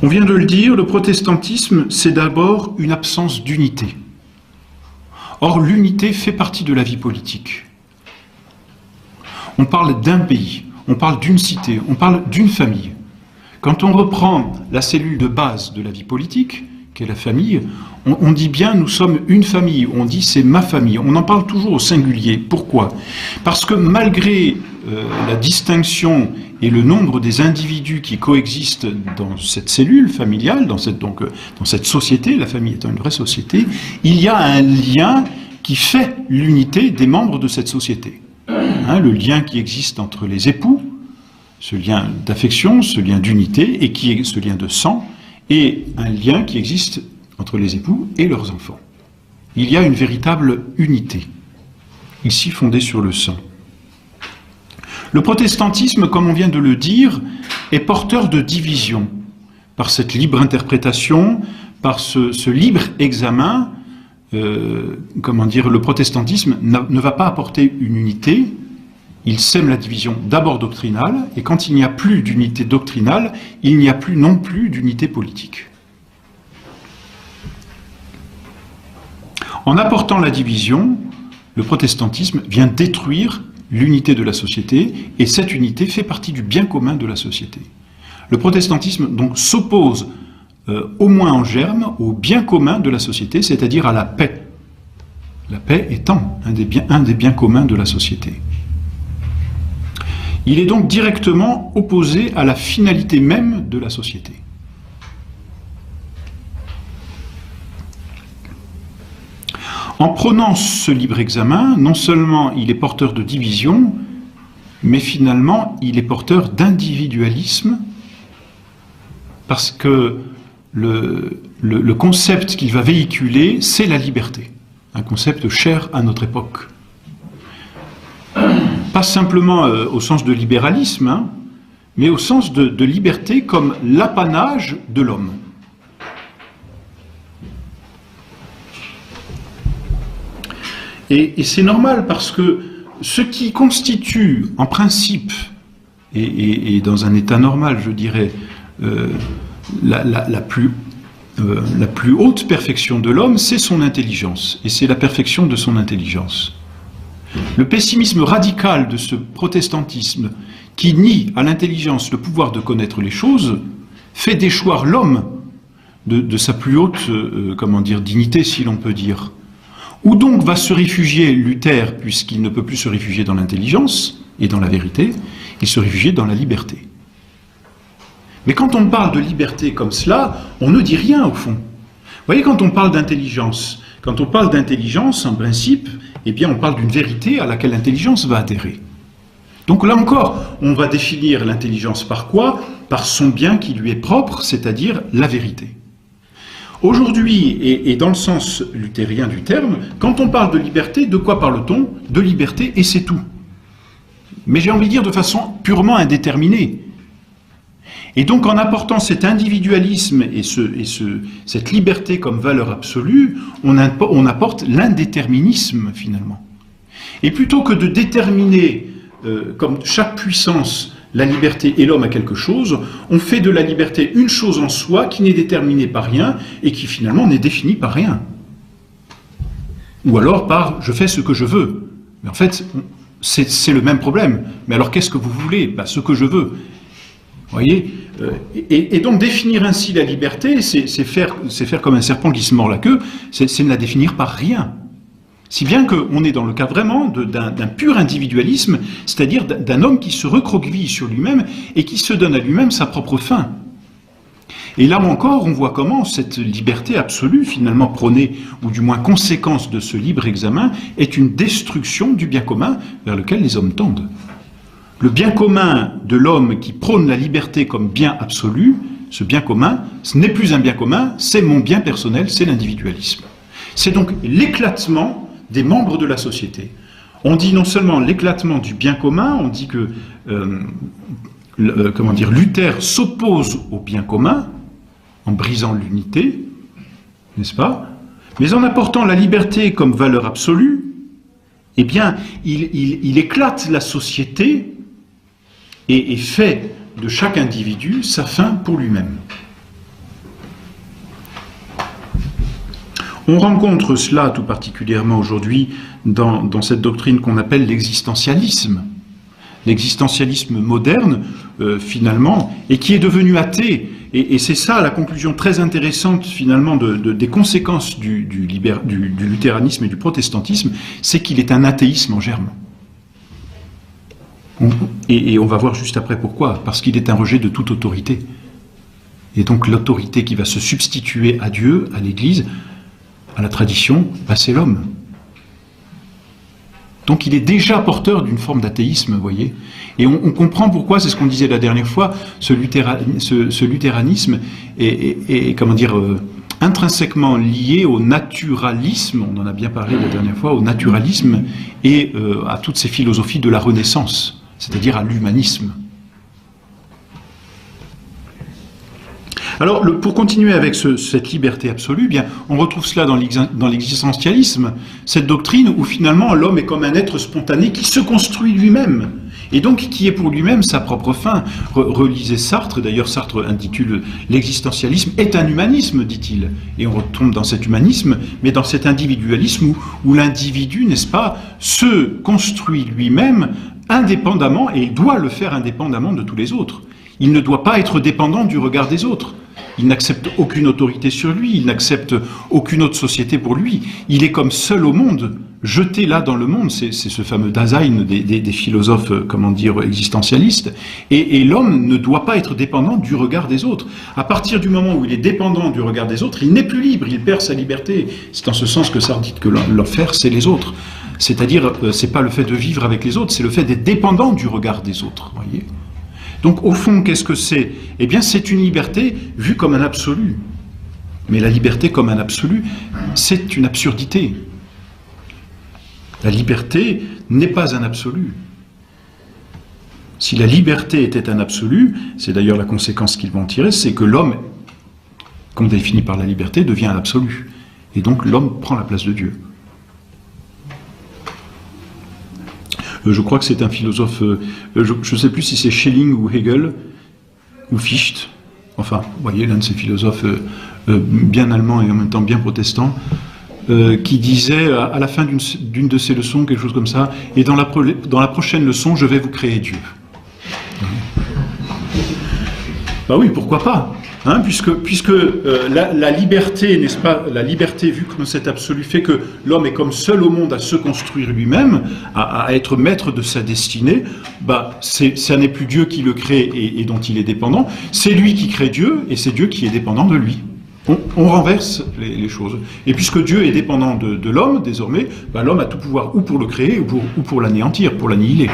On vient de le dire, le protestantisme, c'est d'abord une absence d'unité. Or, l'unité fait partie de la vie politique. On parle d'un pays, on parle d'une cité, on parle d'une famille. Quand on reprend la cellule de base de la vie politique, qui est la famille, on dit bien nous sommes une famille, on dit c'est ma famille, on en parle toujours au singulier. Pourquoi? Parce que malgré la distinction et le nombre des individus qui coexistent dans cette cellule familiale, dans cette société, la famille étant une vraie société, il y a un lien qui fait l'unité des membres de cette société. Le lien qui existe entre les époux, ce lien d'affection, ce lien d'unité, et qui est ce lien de sang, et un lien qui existe entre les époux et leurs enfants. Il y a une véritable unité, ici fondée sur le sang. Le protestantisme, comme on vient de le dire, est porteur de division. Par cette libre interprétation, par ce libre examen, le protestantisme ne va pas apporter une unité. Il sème la division d'abord doctrinale, et quand il n'y a plus d'unité doctrinale, il n'y a plus non plus d'unité politique. En apportant la division, le protestantisme vient détruire l'unité de la société, et cette unité fait partie du bien commun de la société. Le protestantisme donc s'oppose, au moins en germe, au bien commun de la société, c'est-à-dire à la paix. La paix étant un des biens communs de la société. Il est donc directement opposé à la finalité même de la société. En prenant ce libre examen, non seulement il est porteur de division, mais finalement il est porteur d'individualisme, parce que le concept qu'il va véhiculer, c'est la liberté, un concept cher à notre époque. Pas simplement au sens de libéralisme, mais au sens de liberté comme l'apanage de l'homme. Et c'est normal parce que ce qui constitue en principe, et dans un état normal, je dirais, la plus haute perfection de l'homme, c'est son intelligence, et c'est la perfection de son intelligence. Le pessimisme radical de ce protestantisme qui nie à l'intelligence le pouvoir de connaître les choses fait déchoir l'homme de sa plus haute dignité, si l'on peut dire. Où donc va se réfugier Luther, puisqu'il ne peut plus se réfugier dans l'intelligence et dans la vérité, il se réfugie dans la liberté. Mais quand on parle de liberté comme cela, on ne dit rien au fond. Vous voyez, quand on parle d'intelligence, en principe, eh bien on parle d'une vérité à laquelle l'intelligence va adhérer. Donc là encore, on va définir l'intelligence par quoi? Par son bien qui lui est propre, c'est-à-dire la vérité. Aujourd'hui, et dans le sens luthérien du terme, quand on parle de liberté, de quoi parle-t-on? De liberté, et c'est tout. Mais j'ai envie de dire de façon purement indéterminée. Et donc en apportant cet individualisme et cette liberté comme valeur absolue, on apporte l'indéterminisme finalement. Et plutôt que de déterminer, comme chaque puissance, la liberté et l'homme à quelque chose, on fait de la liberté une chose en soi qui n'est déterminée par rien et qui finalement n'est définie par rien. Ou alors par « je fais ce que je veux ». Mais en fait, c'est le même problème. Mais alors qu'est-ce que vous voulez? Ce que je veux. Vous voyez, et donc définir ainsi la liberté, c'est faire comme un serpent qui se mord la queue, c'est ne la définir par rien. Si bien qu'on est dans le cas vraiment d'un pur individualisme, c'est-à-dire d'un homme qui se recroqueville sur lui-même et qui se donne à lui-même sa propre fin. Et là encore, on voit comment cette liberté absolue, finalement prônée, ou du moins conséquence de ce libre examen, est une destruction du bien commun vers lequel les hommes tendent. Le bien commun de l'homme qui prône la liberté comme bien absolu, ce bien commun, ce n'est plus un bien commun, c'est mon bien personnel, c'est l'individualisme. C'est donc l'éclatement des membres de la société. On dit non seulement l'éclatement du bien commun, on dit que Luther s'oppose au bien commun en brisant l'unité, n'est-ce pas? Mais en apportant la liberté comme valeur absolue, eh bien, il éclate la société et fait de chaque individu sa fin pour lui-même. On rencontre cela tout particulièrement aujourd'hui dans cette doctrine qu'on appelle l'existentialisme. L'existentialisme moderne, finalement, et qui est devenu athée. Et c'est ça la conclusion très intéressante, finalement, des conséquences du luthéranisme et du protestantisme, c'est qu'il est un athéisme en germe. Et on va voir juste après pourquoi. Parce qu'il est un rejet de toute autorité. Et donc l'autorité qui va se substituer à Dieu, à l'Église, à la tradition, c'est l'homme. Donc il est déjà porteur d'une forme d'athéisme, vous voyez. Et on comprend pourquoi, c'est ce qu'on disait la dernière fois, ce luthéranisme est comment dire, intrinsèquement lié au naturalisme, on en a bien parlé la dernière fois, au naturalisme et à toutes ces philosophies de la Renaissance, c'est-à-dire à l'humanisme. Alors, pour continuer avec cette liberté absolue, bien, on retrouve cela dans l'existentialisme, cette doctrine où finalement l'homme est comme un être spontané qui se construit lui-même, et donc qui est pour lui-même sa propre fin. Relisez Sartre, d'ailleurs Sartre intitule l'existentialisme est un humanisme, dit-il, et on retombe dans cet humanisme, mais dans cet individualisme où l'individu, n'est-ce pas, se construit lui-même indépendamment, et il doit le faire indépendamment de tous les autres. Il ne doit pas être dépendant du regard des autres. Il n'accepte aucune autorité sur lui, il n'accepte aucune autre société pour lui. Il est comme seul au monde, jeté là dans le monde. C'est ce fameux Dasein des philosophes, comment dire, existentialistes. Et l'homme ne doit pas être dépendant du regard des autres. À partir du moment où il est dépendant du regard des autres, il n'est plus libre, il perd sa liberté. C'est en ce sens que Sartre dit que l'enfer, c'est les autres. C'est-à-dire, c'est pas le fait de vivre avec les autres, c'est le fait d'être dépendant du regard des autres, voyez. Donc, au fond, qu'est-ce que c'est? Eh bien, c'est une liberté vue comme un absolu. Mais la liberté comme un absolu, c'est une absurdité. La liberté n'est pas un absolu. Si la liberté était un absolu, c'est d'ailleurs la conséquence qu'ils vont tirer, c'est que l'homme, qu'on définit par la liberté, devient un absolu. Et donc, l'homme prend la place de Dieu. Je crois que c'est un philosophe, je ne sais plus si c'est Schelling ou Hegel, ou Fichte, enfin, vous voyez, l'un de ces philosophes bien allemands et en même temps bien protestants, qui disait à la fin d'une de ses leçons, quelque chose comme ça, et dans la prochaine leçon, je vais vous créer Dieu. Bah oui, pourquoi pas, hein, puisque la liberté, n'est-ce pas, la liberté vue comme cet absolu fait que l'homme est comme seul au monde à se construire lui-même, à être maître de sa destinée, bah ça n'est plus Dieu qui le crée et dont il est dépendant, c'est lui qui crée Dieu et c'est Dieu qui est dépendant de lui. On renverse les choses. Et puisque Dieu est dépendant de l'homme, désormais, bah, l'homme a tout pouvoir ou pour le créer ou pour l'anéantir, pour l'annihiler.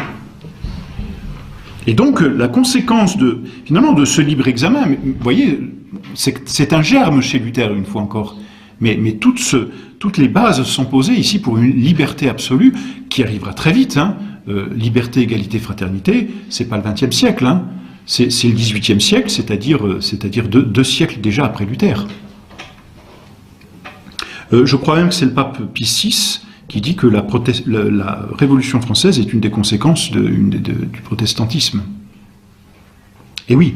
Et donc, la conséquence finalement de ce libre examen, vous voyez, c'est un germe chez Luther, une fois encore. Mais toutes les bases sont posées ici pour une liberté absolue qui arrivera très vite. Hein. Liberté, égalité, fraternité, c'est pas le XXe siècle. Hein. C'est le XVIIIe siècle, c'est-à-dire deux siècles déjà après Luther. Je crois même que c'est le pape Pie VI qui dit que la Révolution française est une des conséquences du protestantisme. Et oui,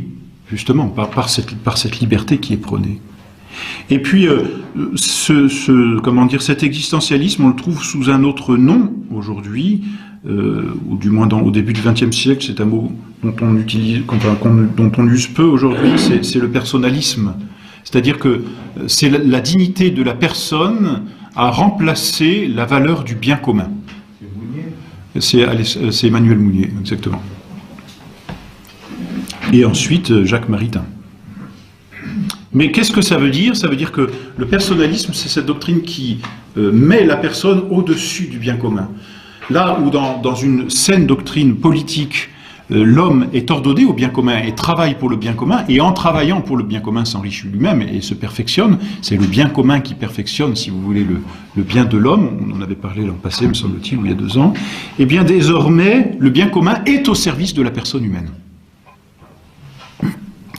justement, par cette liberté qui est prônée. Et puis, comment dire, cet existentialisme, on le trouve sous un autre nom aujourd'hui, ou du moins au début du XXe siècle, c'est un mot dont on use peu aujourd'hui, c'est le personnalisme. C'est-à-dire que c'est la dignité de la personne à remplacer la valeur du bien commun. C'est Emmanuel Mounier, exactement. Et ensuite, Jacques Maritain. Mais qu'est-ce que ça veut dire? Ça veut dire que le personnalisme, c'est cette doctrine qui met la personne au-dessus du bien commun. Là où dans une saine doctrine politique, l'homme est ordonné au bien commun et travaille pour le bien commun, et en travaillant pour le bien commun s'enrichit lui-même et se perfectionne. C'est le bien commun qui perfectionne, si vous voulez, le bien de l'homme. On en avait parlé l'an passé, me semble-t-il, ou il y a 2 ans. Et bien désormais, le bien commun est au service de la personne humaine.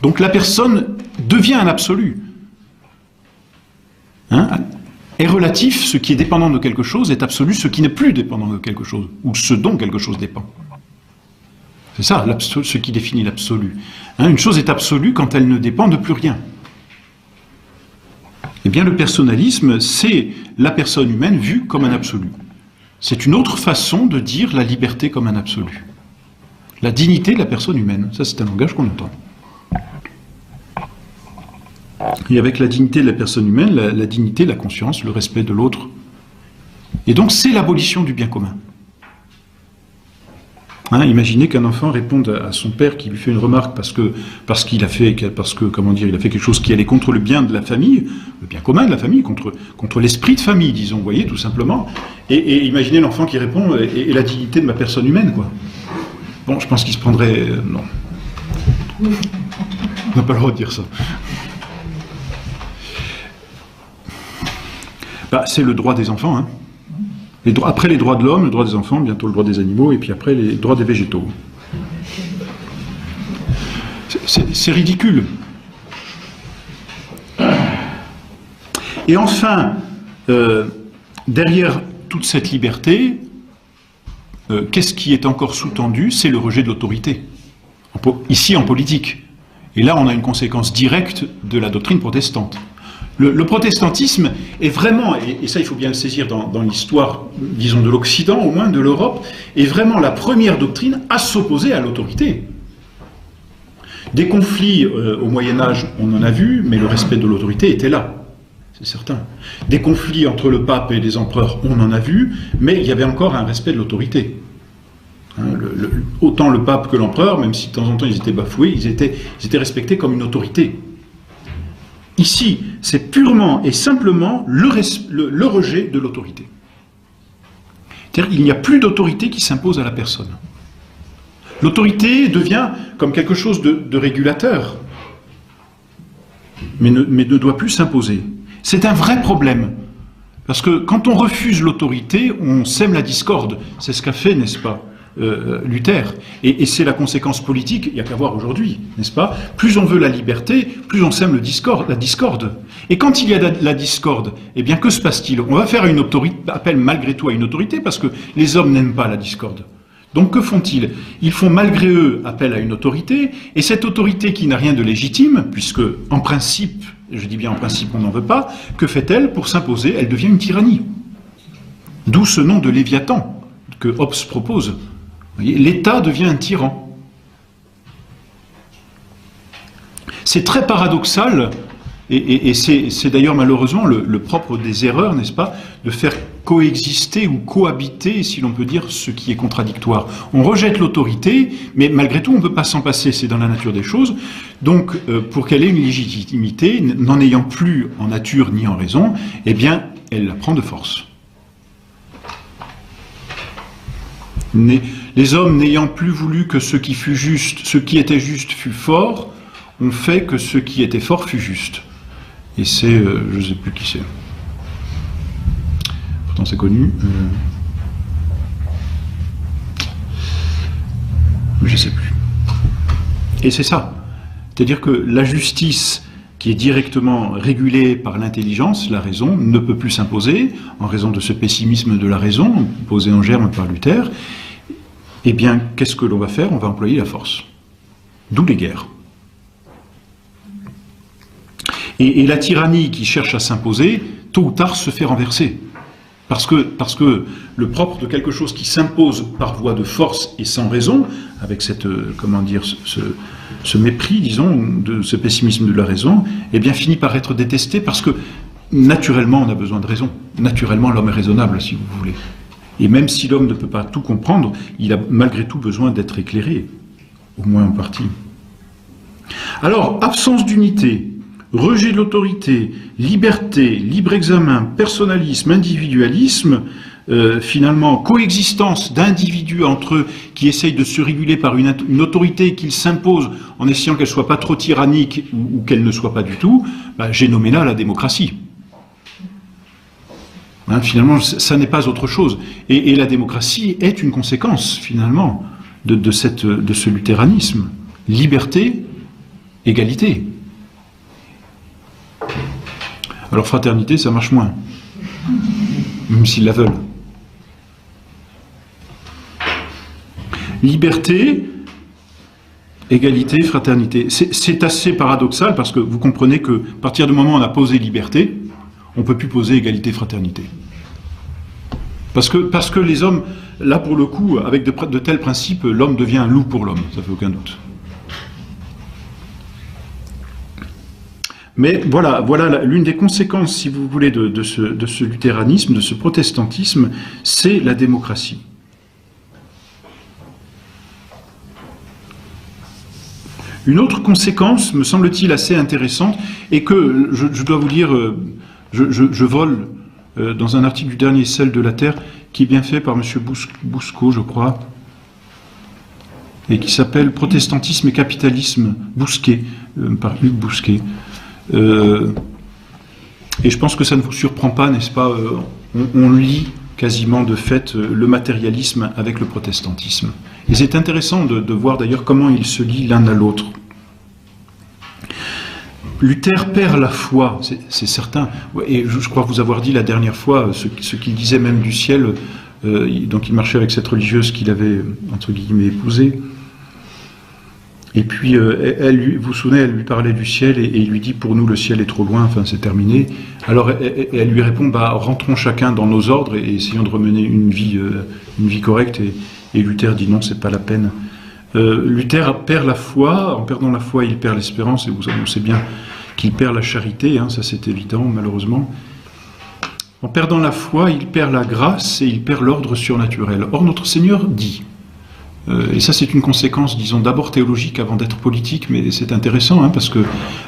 Donc la personne devient un absolu. Hein? Est relatif, ce qui est dépendant de quelque chose est absolu, ce qui n'est plus dépendant de quelque chose, ou ce dont quelque chose dépend. C'est ça, ce qui définit l'absolu. Hein, une chose est absolue quand elle ne dépend de plus rien. Eh bien, le personnalisme, c'est la personne humaine vue comme un absolu. C'est une autre façon de dire la liberté comme un absolu. La dignité de la personne humaine, ça c'est un langage qu'on entend. Et avec la dignité de la personne humaine, la dignité, la conscience, le respect de l'autre. Et donc c'est l'abolition du bien commun. Hein, imaginez qu'un enfant réponde à son père qui lui fait une remarque parce qu'il a fait quelque chose qui allait contre le bien de la famille, le bien commun de la famille, contre l'esprit de famille, disons, vous voyez, tout simplement. Et imaginez l'enfant qui répond et la dignité de ma personne humaine, quoi. Bon, je pense qu'il se prendrait... non. On n'a pas le droit de dire ça. Bah, c'est le droit des enfants, hein. Après les droits de l'homme, le droit des enfants, bientôt le droit des animaux, et puis après les droits des végétaux. C'est ridicule. Et enfin, derrière toute cette liberté, qu'est-ce qui est encore sous-tendu? C'est le rejet de l'autorité. Ici, en politique. Et là, on a une conséquence directe de la doctrine protestante. Le protestantisme est vraiment, et ça il faut bien le saisir dans l'histoire, disons, de l'Occident, au moins de l'Europe, est vraiment la première doctrine à s'opposer à l'autorité. Des conflits au Moyen-Âge, on en a vu, mais le respect de l'autorité était là, c'est certain. Des conflits entre le pape et les empereurs, on en a vu, mais il y avait encore un respect de l'autorité. Hein, autant le pape que l'empereur, même si de temps en temps ils étaient bafoués, ils étaient respectés comme une autorité. Ici, c'est purement et simplement le rejet de l'autorité. C'est-à-dire qu'il n'y a plus d'autorité qui s'impose à la personne. L'autorité devient comme quelque chose de régulateur, mais ne doit plus s'imposer. C'est un vrai problème, parce que quand on refuse l'autorité, on sème la discorde. C'est ce qu'a fait, n'est-ce pas, Luther. Et c'est la conséquence politique, il n'y a qu'à voir aujourd'hui, n'est-ce pas? Plus on veut la liberté, plus on sème la discorde. Et quand il y a la discorde, eh bien que se passe-t-il? On va faire appel malgré tout à une autorité, parce que les hommes n'aiment pas la discorde. Donc que font-ils? Ils font malgré eux appel à une autorité, et cette autorité qui n'a rien de légitime, puisque en principe, je dis bien en principe on n'en veut pas, que fait-elle pour s'imposer? Elle devient une tyrannie. D'où ce nom de Léviathan que Hobbes propose. L'État devient un tyran. C'est très paradoxal, et c'est d'ailleurs malheureusement le propre des erreurs, n'est-ce pas, de faire coexister ou cohabiter, si l'on peut dire, ce qui est contradictoire. On rejette l'autorité, mais malgré tout on ne peut pas s'en passer, c'est dans la nature des choses. Donc pour qu'elle ait une légitimité, n'en ayant plus en nature ni en raison, eh bien elle la prend de force. Les hommes n'ayant plus voulu que ce qui était juste fût fort, ont fait que ce qui était fort fût juste. Et c'est, je ne sais plus qui c'est. Pourtant c'est connu. Je ne sais plus. Et c'est ça. C'est-à-dire que la justice, qui est directement régulée par l'intelligence, la raison, ne peut plus s'imposer, en raison de ce pessimisme de la raison, posé en germe par Luther. Eh bien, qu'est-ce que l'on va faire? On va employer la force. D'où les guerres. Et la tyrannie qui cherche à s'imposer, tôt ou tard, se fait renverser. Parce que le propre de quelque chose qui s'impose par voie de force et sans raison, avec cette, comment dire, ce mépris, disons, de ce pessimisme de la raison, eh bien, finit par être détesté parce que, naturellement, on a besoin de raison. Naturellement, l'homme est raisonnable, si vous voulez. Et même si l'homme ne peut pas tout comprendre, il a malgré tout besoin d'être éclairé, au moins en partie. Alors, absence d'unité, rejet de l'autorité, liberté, libre examen, personnalisme, individualisme, finalement, coexistence d'individus entre eux qui essayent de se réguler par une autorité qu'ils s'imposent en essayant qu'elle ne soit pas trop tyrannique ou qu'elle ne soit pas du tout, j'ai nommé là la démocratie. Hein, finalement, ça n'est pas autre chose. Et la démocratie est une conséquence, finalement, de ce luthéranisme. Liberté, égalité. Alors fraternité, ça marche moins, même s'ils la veulent. Liberté, égalité, fraternité. C'est assez paradoxal parce que vous comprenez que à partir du moment où on a posé liberté, on ne peut plus poser égalité-fraternité. Parce que les hommes, là pour le coup, avec de tels principes, l'homme devient un loup pour l'homme, ça fait aucun doute. Mais voilà l'une des conséquences, si vous voulez, de ce luthéranisme, de ce protestantisme, c'est la démocratie. Une autre conséquence, me semble-t-il, assez intéressante, et que je dois vous dire, je vole dans un article du dernier Sel de la Terre, qui est bien fait par M. Bousquot, je crois, et qui s'appelle Protestantisme et capitalisme, Bousquet, par Hugues Bousquet. Et je pense que ça ne vous surprend pas, n'est-ce pas, on lie quasiment de fait le matérialisme avec le protestantisme. Et c'est intéressant de voir d'ailleurs comment ils se lient l'un à l'autre. Luther perd la foi, c'est certain, et je crois vous avoir dit la dernière fois ce qu'il disait même du ciel, donc il marchait avec cette religieuse qu'il avait, entre guillemets, épousée, et puis vous vous souvenez, elle lui parlait du ciel, et il lui dit, pour nous le ciel est trop loin, enfin c'est terminé, alors elle lui répond, rentrons chacun dans nos ordres, et essayons de remener une vie correcte, et Luther dit non, c'est pas la peine. Luther perd la foi, en perdant la foi il perd l'espérance, et on sait bien qu'il perd la charité, hein, ça c'est évident malheureusement. En perdant la foi, il perd la grâce et il perd l'ordre surnaturel. Or notre Seigneur dit, et ça c'est une conséquence, disons, d'abord théologique avant d'être politique, mais c'est intéressant, hein, parce que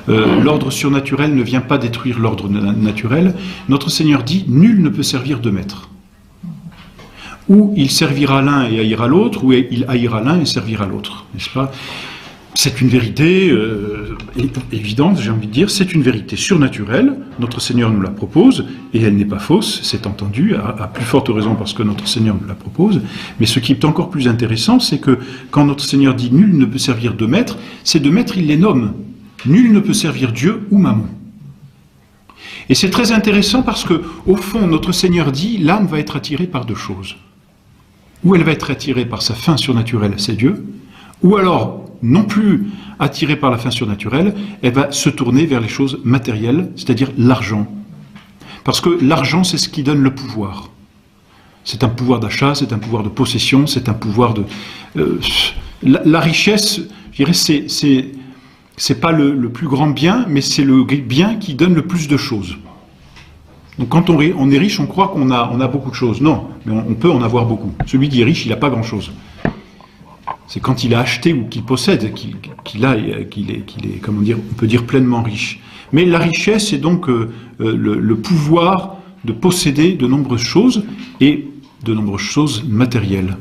l'ordre surnaturel ne vient pas détruire l'ordre naturel. Notre Seigneur dit, nul ne peut servir de maître. Ou il servira l'un et haïra l'autre, ou il haïra l'un et servira l'autre, n'est-ce pas? C'est une vérité évidente, j'ai envie de dire, c'est une vérité surnaturelle, notre Seigneur nous la propose, et elle n'est pas fausse, c'est entendu, à plus forte raison parce que notre Seigneur nous la propose, mais ce qui est encore plus intéressant, c'est que quand notre Seigneur dit « nul ne peut servir de maître », c'est de maître, il les nomme. Nul ne peut servir Dieu ou Mammon. Et c'est très intéressant parce que, au fond, notre Seigneur dit « l'âme va être attirée par deux choses ». Ou elle va être attirée par sa fin surnaturelle, c'est Dieu, ou alors, non plus attirée par la fin surnaturelle, elle va se tourner vers les choses matérielles, c'est-à-dire l'argent. Parce que l'argent, c'est ce qui donne le pouvoir. C'est un pouvoir d'achat, c'est un pouvoir de possession, c'est un pouvoir de... la richesse, je dirais, c'est pas le plus grand bien, mais c'est le bien qui donne le plus de choses. Donc quand on est riche, on croit qu'on a beaucoup de choses. Non, mais on peut en avoir beaucoup. Celui qui est riche, il n'a pas grand-chose. C'est quand il a acheté ou qu'il possède qu'il est, comment dire, on peut dire pleinement riche. Mais la richesse, c'est donc le pouvoir de posséder de nombreuses choses, et de nombreuses choses matérielles.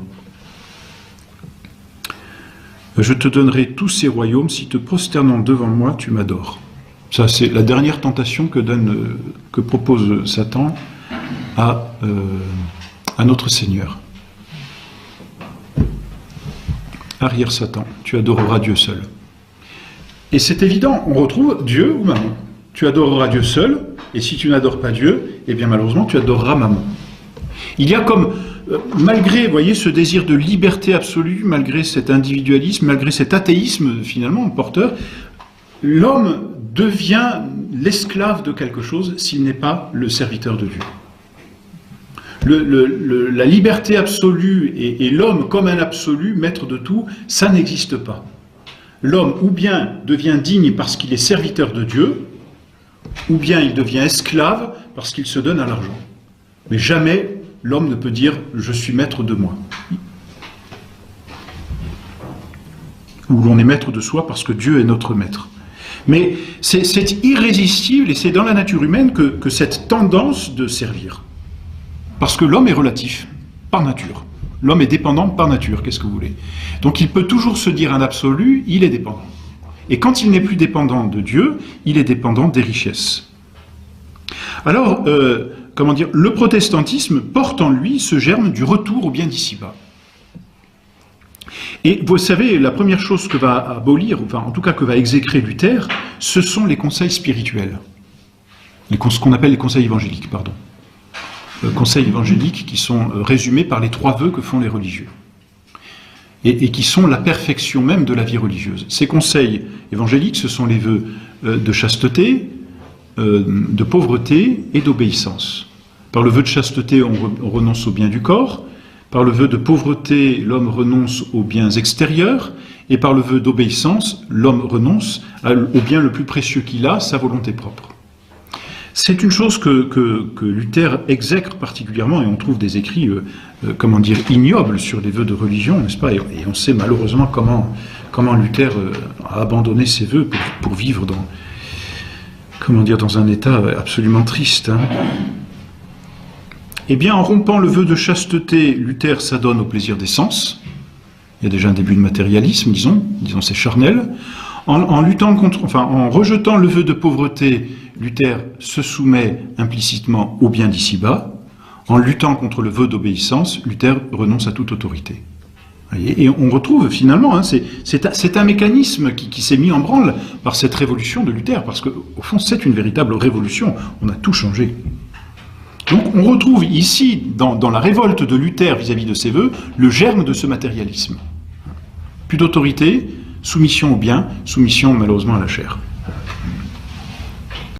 Je te donnerai tous ces royaumes, si te prosternant devant moi, tu m'adores. Ça, c'est la dernière tentation que propose Satan à notre Seigneur. Arrière Satan, tu adoreras Dieu seul. Et c'est évident, on retrouve Dieu ou Mammon. Tu adoreras Dieu seul, et si tu n'adores pas Dieu, eh bien malheureusement tu adoreras Mammon. Il y a comme, malgré, vous voyez, ce désir de liberté absolue, malgré cet individualisme, malgré cet athéisme finalement porteur, l'homme devient l'esclave de quelque chose s'il n'est pas le serviteur de Dieu. La liberté absolue et l'homme comme un absolu, maître de tout, ça n'existe pas. L'homme ou bien devient digne parce qu'il est serviteur de Dieu, ou bien il devient esclave parce qu'il se donne à l'argent. Mais jamais l'homme ne peut dire « je suis maître de moi ». Ou l'on est maître de soi parce que Dieu est notre maître. Mais c'est irrésistible et c'est dans la nature humaine que cette tendance de servir. Parce que l'homme est relatif, par nature. L'homme est dépendant par nature, qu'est-ce que vous voulez? Donc il peut toujours se dire un absolu, il est dépendant. Et quand il n'est plus dépendant de Dieu, il est dépendant des richesses. Alors, comment dire, le protestantisme porte en lui ce germe du retour au bien d'ici-bas. Et vous savez, la première chose que va abolir, enfin en tout cas que va exécrer Luther, ce sont les conseils spirituels. Ce qu'on appelle les conseils évangéliques, pardon. Conseils évangéliques qui sont résumés par les 3 vœux que font les religieux. Et qui sont la perfection même de la vie religieuse. Ces conseils évangéliques, ce sont les vœux de chasteté, de pauvreté et d'obéissance. Par le vœu de chasteté, on renonce aux biens du corps. Par le vœu de pauvreté, l'homme renonce aux biens extérieurs. Et par le vœu d'obéissance, l'homme renonce au bien le plus précieux qu'il a, sa volonté propre. C'est une chose que Luther exècre particulièrement, et on trouve des écrits, ignobles sur les vœux de religion, n'est-ce pas ? Et on sait malheureusement comment Luther a abandonné ses vœux pour vivre dans un état absolument triste. Hein. Eh bien, en rompant le vœu de chasteté, Luther s'adonne au plaisir des sens. Il y a déjà un début de matérialisme, disons c'est charnel. En rejetant le vœu de pauvreté, Luther se soumet implicitement au bien d'ici-bas. En luttant contre le vœu d'obéissance, Luther renonce à toute autorité. Et on retrouve finalement, c'est un mécanisme qui s'est mis en branle par cette révolution de Luther, parce qu'au fond c'est une véritable révolution, on a tout changé. Donc on retrouve ici, dans la révolte de Luther vis-à-vis de ses vœux, le germe de ce matérialisme. Plus d'autorité, soumission au bien, soumission malheureusement à la chair.